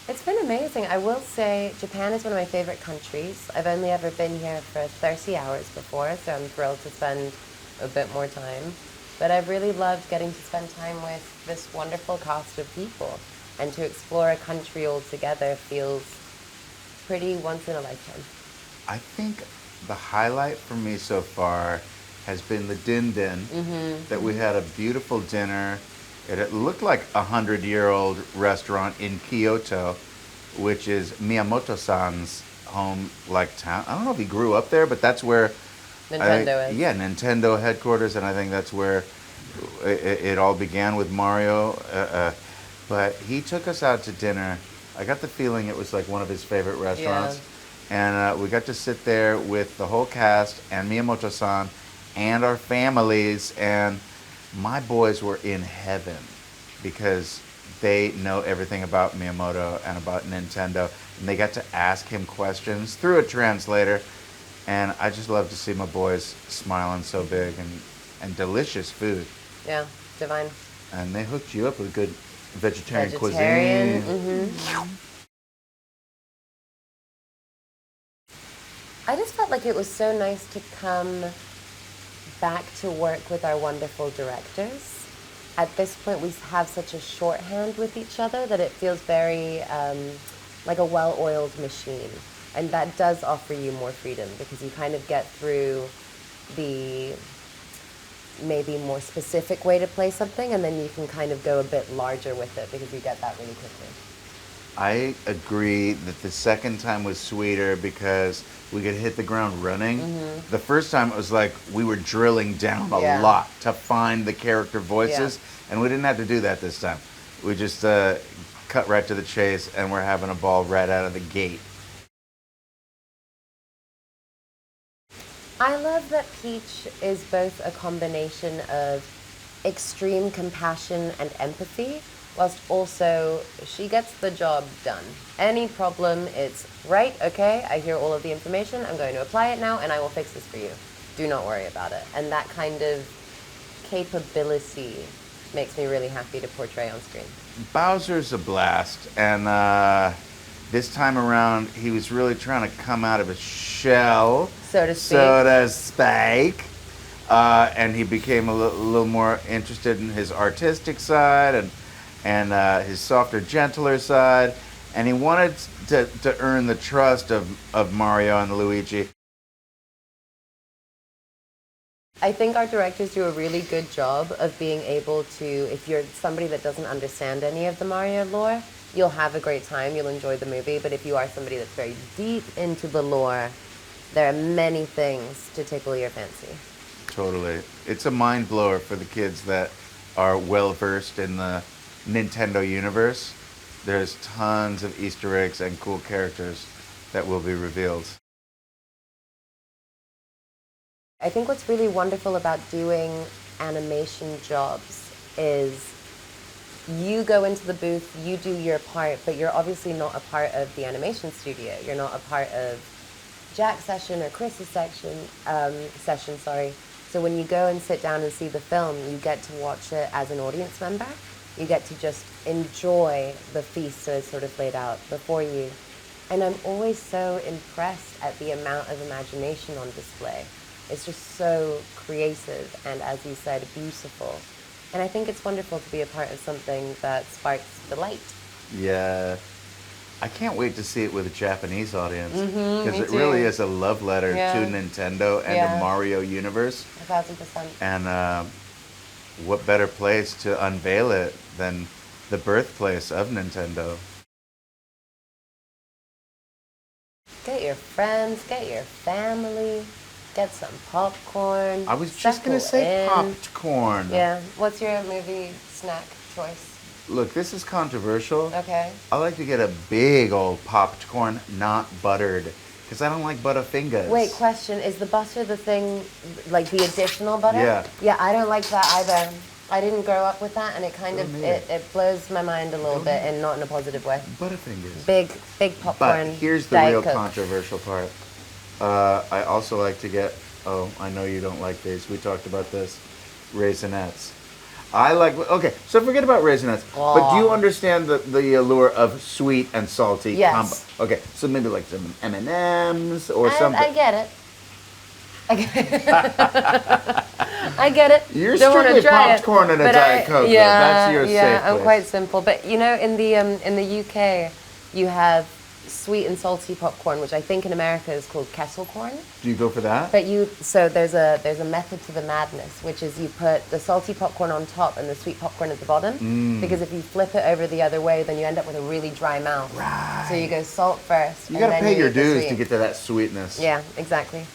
It's been amazing. I will say Japan is one of my favorite countries. I've only ever been here for 30 hours before, so I'm thrilled to spend a bit more time. But I've really loved getting to spend time with this wonderful cast of people, and to explore a country altogether feels pretty once in a lifetime. I think the highlight for me so far has been the din din. That we had a beautiful dinner. It looked like a 100-year-old restaurant in Kyoto, which is Miyamoto-san's home like town. I don't know if he grew up there, but that's where Nintendo is. yeah, Nintendo headquarters, and I think that's where it all began with Mario. But he took us out to dinner. I got the feeling it was like one of his favorite restaurants. And we got to sit there with the whole cast and Miyamoto-san and our families. And my boys were in heaven because they know everything about Miyamoto and about Nintendo. And they got to ask him questions through a translator. And I just love to see my boys smiling so big, and delicious food. Yeah, divine. And they hooked you up with good vegetarian Vegetarian. cuisine. I just felt like it was so nice to come back to work with our wonderful directors. At this point, we have such a shorthand with each other that it feels very like a well-oiled machine. And that does offer you more freedom because you kind of get through the maybe more specific way to play something, and then you can kind of go a bit larger with it because you get that really quickly. I agree that the second time was sweeter because we could hit the ground running. The first time it was like we were drilling down a lot to find the character voices, and we didn't have to do that this time. We just cut right to the chase, and we're having a ball right out of the gate. I love that Peach is both a combination of extreme compassion and empathy, whilst also she gets the job done. Any problem, it's right, okay, I hear all of the information, I'm going to apply it now, and I will fix this for you. Do not worry about it. And that kind of capability makes me really happy to portray on screen. Bowser's a blast, and this time around, he was really trying to come out of his shell, so to speak. And he became a little more interested in his artistic side and his softer, gentler side, and he wanted to earn the trust of Mario and Luigi. I think our directors do a really good job of being able to, if you're somebody that doesn't understand any of the Mario lore, you'll have a great time, you'll enjoy the movie, but if you are somebody that's very deep into the lore, there are many things to tickle your fancy. Totally. It's a mind blower for the kids that are well versed in the Nintendo universe. There's tons of Easter eggs and cool characters that will be revealed. I think what's really wonderful about doing animation jobs is you go into the booth, you do your part, but you're obviously not a part of the animation studio. You're not a part of Jack's session or Chris's session, sorry. So when you go and sit down and see the film, you get to watch it as an audience member. You get to just enjoy the feast that is sort of laid out before you. And I'm always so impressed at the amount of imagination on display. It's just so creative and, as you said, beautiful. And I think it's wonderful to be a part of something that sparks delight. Yeah. I can't wait to see it with a Japanese audience. Because it too. really is a love letter to Nintendo and the Mario universe. 1,000%. And what better place to unveil it than the birthplace of Nintendo? Get your friends, get your family, get some popcorn. I was just going to say popcorn. Yeah. What's your movie snack choice? Look, this is controversial. Okay. I like to get a big old popcorn, not buttered, because I don't like Butterfingers. Wait, question. Is the butter the thing, like the additional butter? Yeah. Yeah, I don't like that either. I didn't grow up with that, and it kind of, it blows my mind a little bit, and not in a positive way. Butterfingers. Big popcorn. But here's the real controversial part. I also like to get, oh, I know you don't like these. We talked about this. Raisinets. I like. Okay, so forget about Raisinets. But do you Oh. understand the allure of sweet and salty Yes. combo? Okay, so maybe like some M&Ms or I something. get it. I get it. I get it. You're Don't wanna strictly try popped corn and a but Diet Coke, though. Yeah, That's your yeah. safe I'm place. quite simple, but you know, in the UK, you have sweet and salty popcorn, which I think in America is called kettle corn. Do you go for that? But so there's a method to the madness, which is you put the salty popcorn on top and the sweet popcorn at the bottom. Because if you flip it over the other way, then you end up with a really dry mouth. Right. So you go salt first. You and gotta then pay your eat the dues sweet. to get to that sweetness. Yeah, exactly.